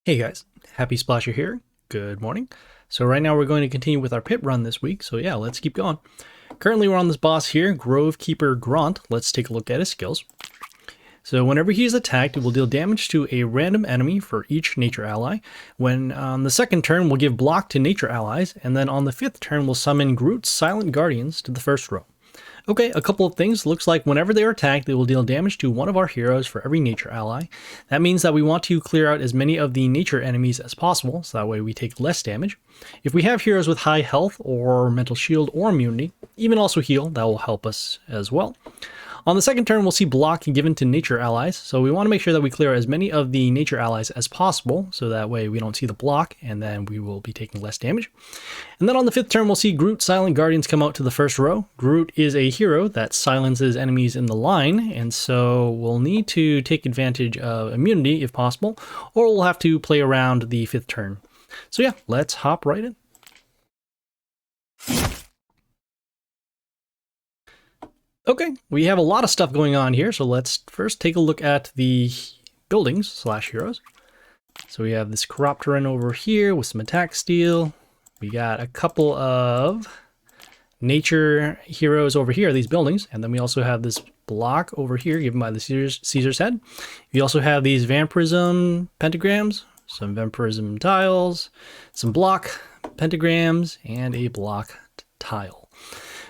Hey guys, Happy Splasher here. Good morning. So right now we're going to continue with our pit run this week, so yeah, let's keep going. Currently we're on this boss here, Grove Keeper Gront. Let's take a look at his skills. So whenever he is attacked, it will deal damage to a random enemy for each nature ally. When on the second turn, we'll give block to nature allies, and then on the fifth turn, we'll summon Groot's Silent Guardians to the first row. Okay, a couple of things. Looks like whenever they are attacked, they will deal damage to one of our heroes for every nature ally. That means that we want to clear out as many of the nature enemies as possible, so that way we take less damage. If we have heroes with high health or mental shield or immunity, even also heal, that will help us as well. On the second turn, we'll see block given to nature allies, so we want to make sure that we clear as many of the nature allies as possible, so that way we don't see the block, and then we will be taking less damage. And then on the fifth turn, we'll see Groot Silent Guardians come out to the first row. Groot is a hero that silences enemies in the line, and so we'll need to take advantage of immunity if possible, or we'll have to play around the fifth turn. So yeah, let's hop right in. Okay, we have a lot of stuff going on here, so let's first take a look at the buildings slash heroes. So we have this Corruptorin over here with some attack steel. We got a couple of nature heroes over here, these buildings, and then we also have this block over here given by the Caesar's head. We also have these vampirism pentagrams, some vampirism tiles, some block pentagrams, and a block tile.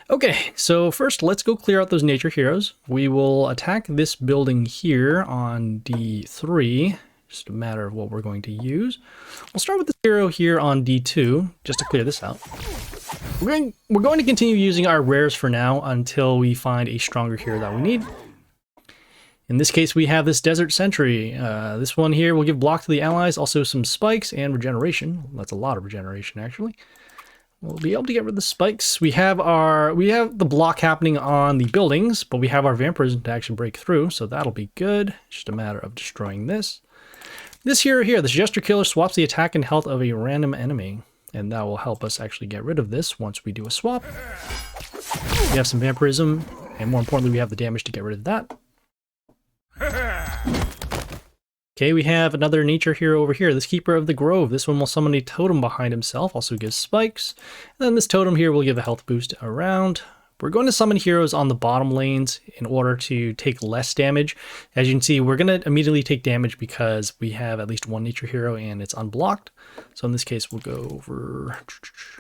Okay, so first let's go clear out those nature heroes. We will attack this building here on D3, just a matter of what we're going to use. We'll start with this hero here on D2, just to clear this out. We're going to continue using our rares for now until we find a stronger hero that we need. In this case, we have this Desert Sentry. This one here will give block to the allies, also some spikes and regeneration. That's a lot of regeneration, actually. We'll be able to get rid of the spikes. We have the block happening on the buildings, but we have our vampirism to actually break through, so that'll be good. Just a matter of destroying this. This hero here, the Jester Killer, swaps the attack and health of a random enemy, and that will help us actually get rid of this once we do a swap. We have some vampirism, and more importantly, we have the damage to get rid of that. Okay, we have another nature hero over here, this Keeper of the Grove. This one will summon a totem behind himself, also gives spikes. And then this totem here will give a health boost around. We're going to summon heroes on the bottom lanes in order to take less damage. As you can see, we're going to immediately take damage because we have at least one nature hero and it's unblocked. So in this case, we'll go over...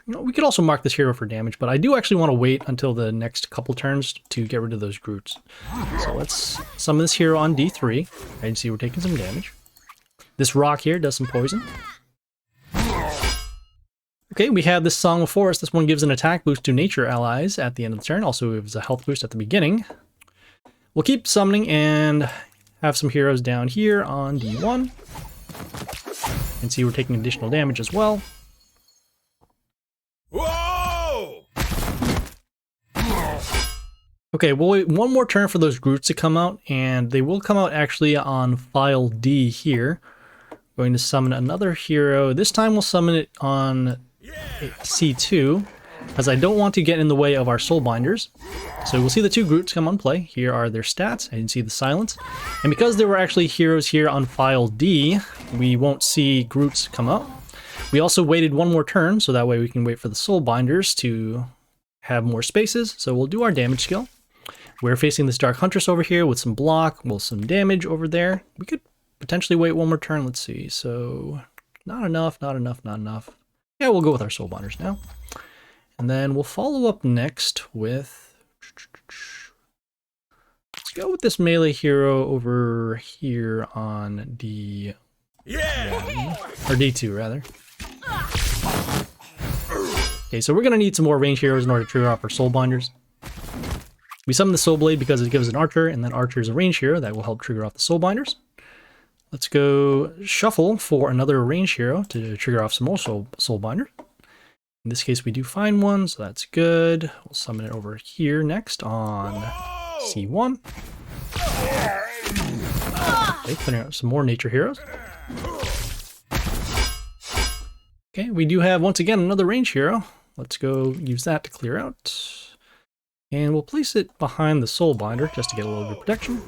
we could also mark this hero for damage, but I do actually want to wait until the next couple turns to get rid of those Groots. So let's summon this hero on D3. As you can see, we're taking some damage. This rock here does some poison. Okay, we have this Song of Forest. This one gives an attack boost to nature allies at the end of the turn. Also gives a health boost at the beginning. We'll keep summoning and have some heroes down here on D1. And see we're taking additional damage as well. Whoa! Okay, we'll wait one more turn for those Groots to come out, and they will come out actually on file D here. Going to summon another hero. This time we'll summon it on C2, as I don't want to get in the way of our soul binders. So we'll see the two Groots come on play. Here are their stats. I can see the silence. And because there were actually heroes here on file D, we won't see Groots come up. We also waited one more turn, so that way we can wait for the soul binders to have more spaces. So we'll do our damage skill. We're facing this Dark Huntress over here with some block, with some damage over there. We could potentially wait one more turn. Let's see. So not enough, not enough, not enough. Yeah, we'll go with our soul binders now. And then we'll follow up next with... Let's go with this melee hero over here on D... or D2, rather. Okay, so we're going to need some more range heroes in order to trigger off our soul binders. We summon the Soul Blade because it gives an archer, and then archer is a range hero that will help trigger off the soul binders. Let's go shuffle for another range hero to trigger off some more soul binders. In this case, we do find one, so that's good. We'll summon it over here next on C1. Okay, clearing out some more nature heroes. Okay, we do have, once again, another range hero. Let's go use that to clear out. And we'll place it behind the soul binder just to get a little bit of protection.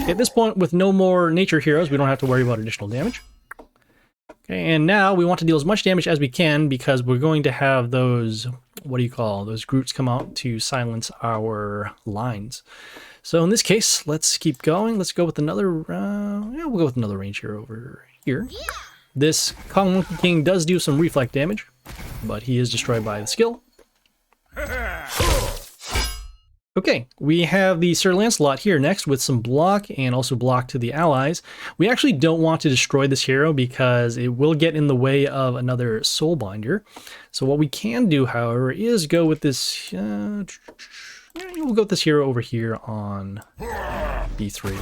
At this point, with no more nature heroes, we don't have to worry about additional damage. Okay, and now we want to deal as much damage as we can because we're going to have those, what do you call, those Groots come out to silence our lines. So in this case, let's keep going. Let's go with another, yeah, we'll go with another range hero over here. Yeah. This Kong Monkey King does do some reflect damage, but he is destroyed by the skill. Okay, we have the Sir Lancelot here next with some block and also block to the allies. We actually don't want to destroy this hero because it will get in the way of another Soulbinder. So what we can do, however, is go with this, we'll go with this hero over here on B3.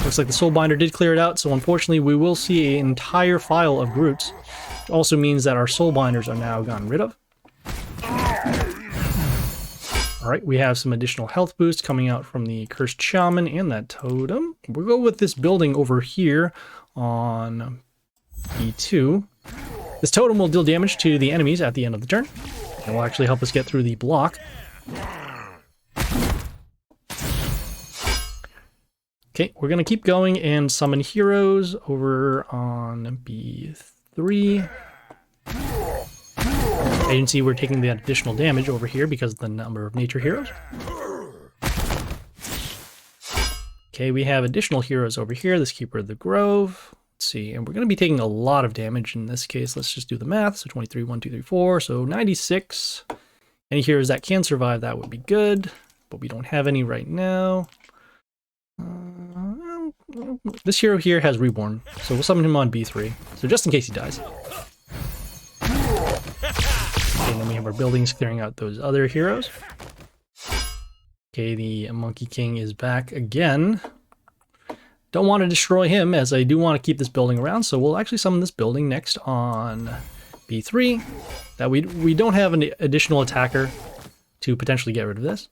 Looks like the Soulbinder did clear it out, so unfortunately we will see an entire file of Groots. Which also means that our Soulbinders are now gotten rid of. Alright, we have some additional health boosts coming out from the Cursed Shaman and that Totem. We'll go with this building over here on B2. This Totem will deal damage to the enemies at the end of the turn. It will actually help us get through the block. Okay, we're going to keep going and summon heroes over on B3. As you can see, we're taking the additional damage over here because of the number of nature heroes. Okay, we have additional heroes over here, this Keeper of the Grove. Let's see, and we're going to be taking a lot of damage in this case. Let's just do the math. So 23, 1, 2, 3, 4, so 96. Any heroes that can survive, that would be good, but we don't have any right now. This hero here has Reborn, so we'll summon him on B3, so just in case he dies. Okay, and then we have our buildings clearing out those other heroes. Okay, the Monkey King is back again. Don't want to destroy him, as I do want to keep this building around, so we'll actually summon this building next on B3. That we don't have an additional attacker to potentially get rid of this.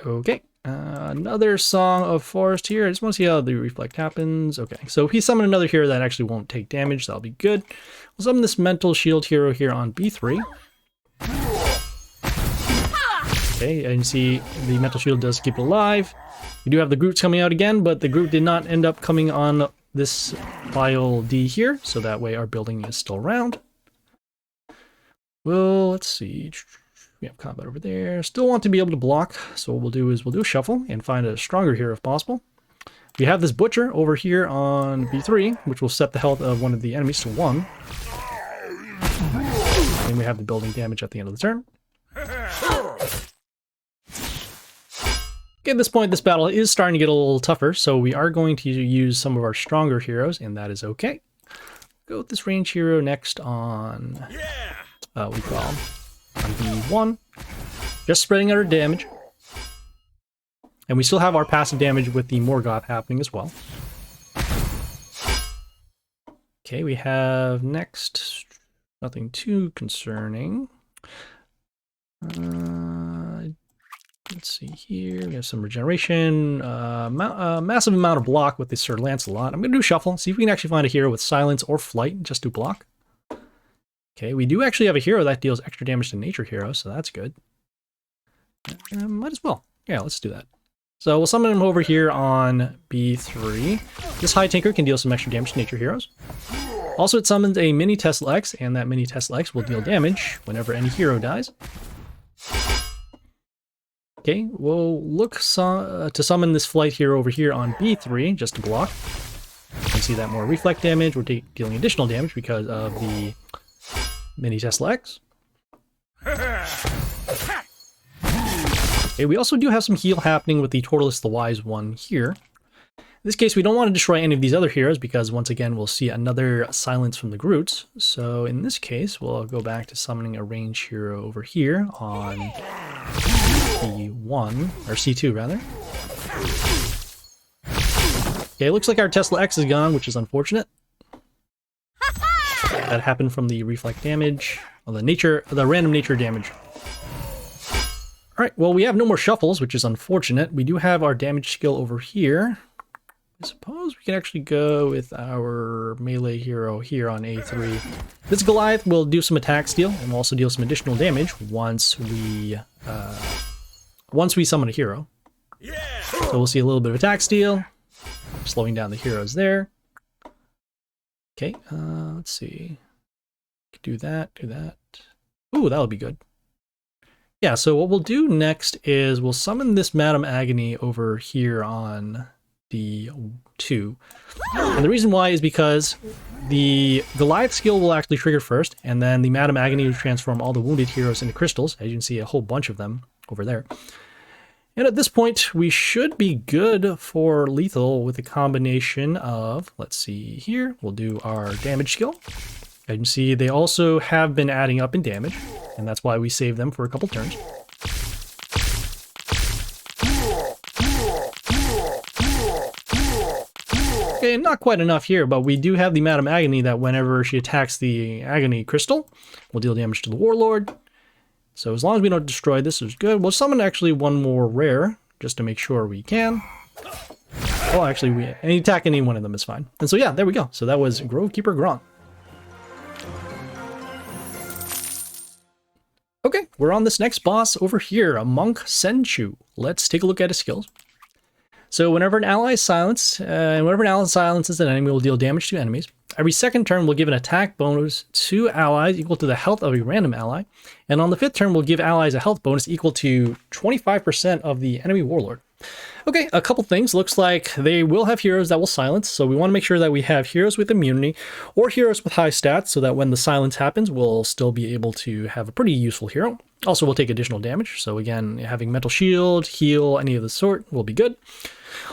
Okay, another Song of Forest here. I just want to see how the reflect happens. Okay, so if he summoned another hero that actually won't take damage, that'll be good. We'll summon this Mental Shield hero here on B3. Okay, and you can see the Mental Shield does keep it alive. We do have the Groots coming out again, but the Groot did not end up coming on this file D here, so that way our building is still around. Well, let's see. We have combat over there. Still want to be able to block, so what we'll do is we'll do a shuffle and find a stronger hero if possible. We have this Butcher over here on B3, which will set the health of one of the enemies to 1. And we have the building damage at the end of the turn. Okay, at this point, this battle is starting to get a little tougher, so we are going to use some of our stronger heroes, and that is okay. Go with this range hero next on, what we call him, on B1. Just spreading out our damage. And we still have our passive damage with the Morgoth happening as well. Okay, we have next, nothing too concerning. Let's see here. We have some regeneration, massive amount of block with the Sir Lancelot. I'm going to do shuffle, see if we can actually find a hero with silence or flight, just do block. Okay, we do actually have a hero that deals extra damage to nature heroes, so that's good. Might as well. Yeah, let's do that. So we'll summon him over here on B3. This High Tinker can deal some extra damage to nature heroes. Also, it summons a Mini Tesla X, and that Mini Tesla X will deal damage whenever any hero dies. Okay, we'll look to summon this Flight hero over here on B3, just to block. You can see that more reflect damage. We're dealing additional damage because of the Mini Tesla X. Okay, we also do have some heal happening with the Tortoise the Wise one here. In this case, we don't want to destroy any of these other heroes because once again, we'll see another silence from the Groots. So in this case, we'll go back to summoning a range hero over here on C1, or C2 rather. Okay, it looks like our Tesla X is gone, which is unfortunate. That happened from the reflect damage, or the random nature damage. Alright, well we have no more shuffles, which is unfortunate. We do have our damage skill over here. I suppose we can actually go with our melee hero here on A3. This Goliath will do some attack steal and will also deal some additional damage once we summon a hero. So we'll see a little bit of attack steal, slowing down the heroes there. Okay, let's see. Do that, do that. Ooh, that'll be good. Yeah, so what we'll do next is we'll summon this Madam Agony over here on D2. And the reason why is because the Goliath skill will actually trigger first, and then the Madam Agony will transform all the wounded heroes into crystals. As you can see, a whole bunch of them over there. And at this point, we should be good for lethal with a combination of, let's see here, we'll do our damage skill. As you can see, they also have been adding up in damage, and that's why we save them for a couple turns. Okay, not quite enough here, but we do have the Madam Agony that whenever she attacks the Agony Crystal, will deal damage to the Warlord. So as long as we don't destroy this, is good. We'll summon actually one more rare, just to make sure we can. Well, actually, any attack any one of them is fine. And so yeah, there we go. So that was Grove Keeper Gront. Okay, we're on this next boss over here, a monk Senchou. Let's take a look at his skills. So whenever an ally is silenced, whenever an ally silences an enemy, will deal damage to enemies. Every second turn, we'll give an attack bonus to allies equal to the health of a random ally. And on the fifth turn, we'll give allies a health bonus equal to 25% of the enemy warlord. Okay, a couple things. Looks like they will have heroes that will silence, so we want to make sure that we have heroes with immunity or heroes with high stats so that when the silence happens, we'll still be able to have a pretty useful hero. Also, we'll take additional damage, so again, having mental shield, heal, any of the sort will be good.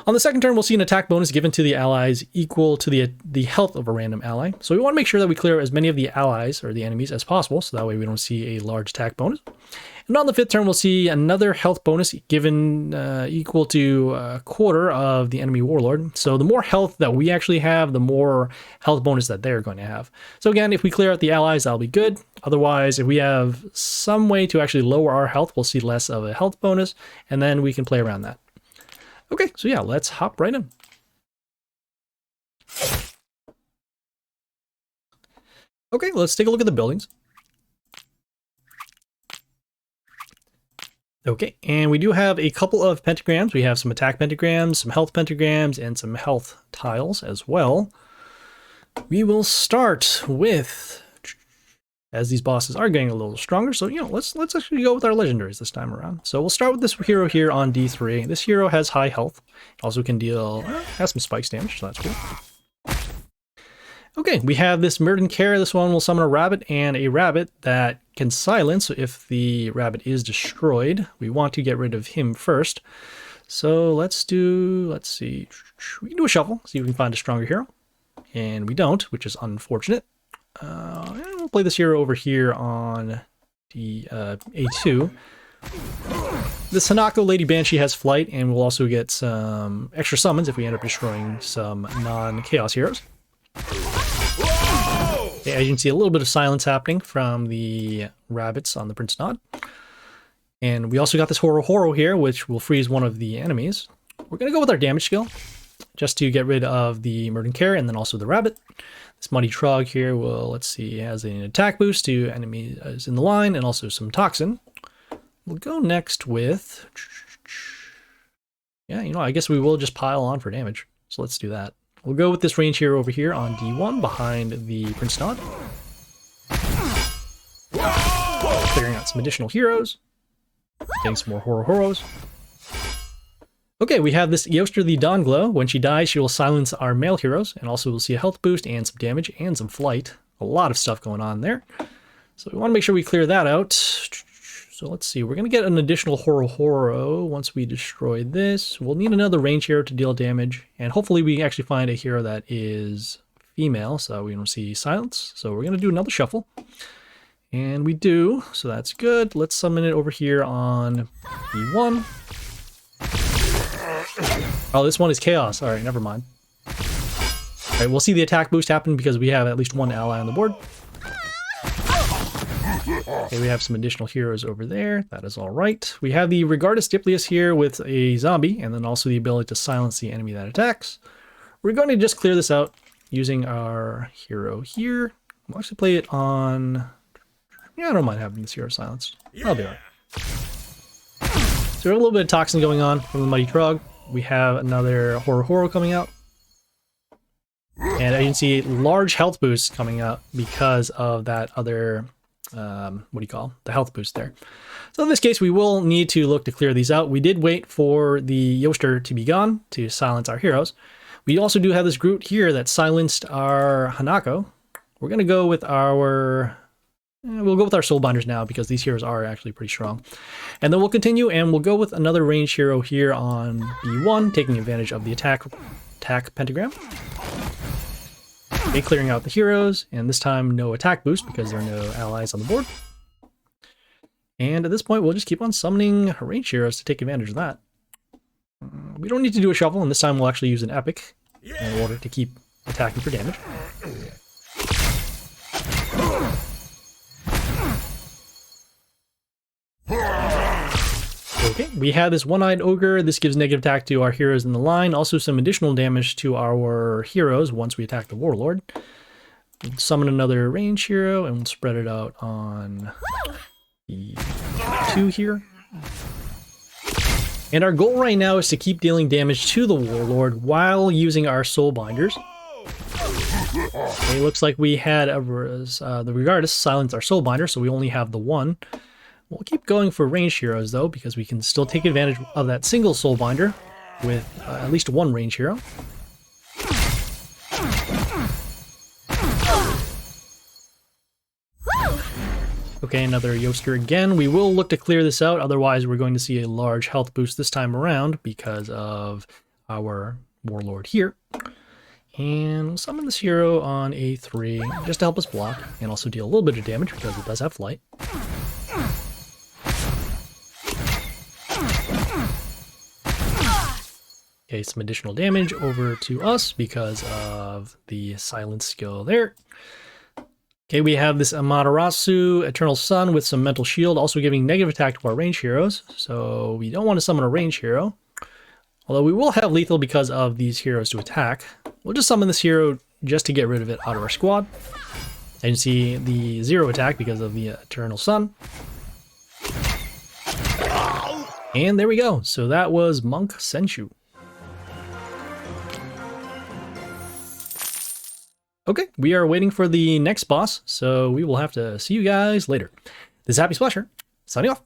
On the second turn, we'll see an attack bonus given to the allies equal to the health of a random ally. So we want to make sure that we clear as many of the allies or the enemies as possible, so that way we don't see a large attack bonus. And on the fifth turn, we'll see another health bonus given equal to a quarter of the enemy warlord. So the more health that we actually have, the more health bonus that they're going to have. So again, if we clear out the allies, that'll be good. Otherwise, if we have some way to actually lower our health, we'll see less of a health bonus, and then we can play around that. Okay, so yeah, let's hop right in. Okay, let's take a look at the buildings. Okay, and we do have a couple of pentagrams. We have some attack pentagrams, some health pentagrams, and some health tiles as well. We will start with, as these bosses are getting a little stronger, so let's actually go with our legendaries this time around. So we'll start with this hero here on D3. This hero has high health, also can deal, has some spikes damage, so that's cool. Okay, we have this Murden-Care. This one will summon a rabbit and a rabbit that can silence if the rabbit is destroyed. We want to get rid of him first. So let's see, we can do a shuffle, see if we can find a stronger hero. And we don't, which is unfortunate. And we'll play this hero over here on the A2. This Hanako Lady Banshee has flight, and we'll also get some extra summons if we end up destroying some non-chaos heroes. Okay, as you can see, a little bit of silence happening from the rabbits on the Prince Nod. And we also got this Horo here, which will freeze one of the enemies. We're going to go with our damage skill, just to get rid of the Murden-Care and then also the rabbit. This Muddy Trog here will, let's see, has an attack boost to enemies in the line and also some toxin. We'll go next with, yeah, I guess we will just pile on for damage. So let's do that. We'll go with this range hero over here on D1 behind the Prince Nod. Clearing out some additional heroes. Getting some more Horos. Okay, we have this Yoster the Dawnglow. When she dies, she will silence our male heroes, and also we'll see a health boost and some damage and some flight. A lot of stuff going on there. So we want to make sure we clear that out. So let's see, we're going to get an additional Horo once we destroy this. We'll need another range hero to deal damage, and hopefully we actually find a hero that is female, so we don't see silence. So we're going to do another shuffle. And we do, so that's good. Let's summon it over here on E1. Oh, this one is chaos. All right, never mind. All right, we'll see the attack boost happen because we have at least one ally on the board. Okay, we have some additional heroes over there. That is all right. We have the Regardus Dipleus here with a zombie, and then also the ability to silence the enemy that attacks. We're going to just clear this out using our hero here. We'll actually play it on... Yeah, I don't mind having this hero silenced. I'll be all right. So we have a little bit of toxin going on from the Mighty Trog. We have another Horo coming out. And as you can see, large health boosts coming up because of that other, what do you call the health boost there. So in this case, we will need to look to clear these out. We did wait for the Yoster to be gone to silence our heroes. We also do have this Groot here that silenced our Hanako. We're going to go with our... We'll go with our Soulbinders now because these heroes are actually pretty strong. And then we'll continue and we'll go with another ranged hero here on B1, taking advantage of the attack pentagram. Okay, clearing out the heroes, and this time no attack boost because there are no allies on the board. And at this point, we'll just keep on summoning ranged heroes to take advantage of that. We don't need to do a shuffle, and this time we'll actually use an epic in order to keep attacking for damage. Okay, we have this one-eyed ogre. This gives negative attack to our heroes in the line. Also some additional damage to our heroes once we attack the warlord. We'll summon another ranged hero and we'll spread it out on the 2 here. And our goal right now is to keep dealing damage to the warlord while using our soul binders. Okay, it looks like we had the Regardus silence our soul binder, so we only have the 1. We'll keep going for ranged heroes though, because we can still take advantage of that single soul binder with at least 1 ranged hero. Okay, another Yoster again. We will look to clear this out, otherwise we're going to see a large health boost this time around because of our warlord here. And we'll summon this hero on A3 just to help us block and also deal a little bit of damage because it does have flight. Okay, some additional damage over to us because of the silence skill there. Okay, we have this Amaterasu Eternal Sun with some Mental Shield, also giving negative attack to our ranged heroes. So we don't want to summon a ranged hero. Although we will have lethal because of these heroes to attack. We'll just summon this hero just to get rid of it out of our squad. And you see the 0 attack because of the Eternal Sun. And there we go. So that was Monk Senchou. Okay, we are waiting for the next boss, so we will have to see you guys later. This is Happy Splasher, signing off.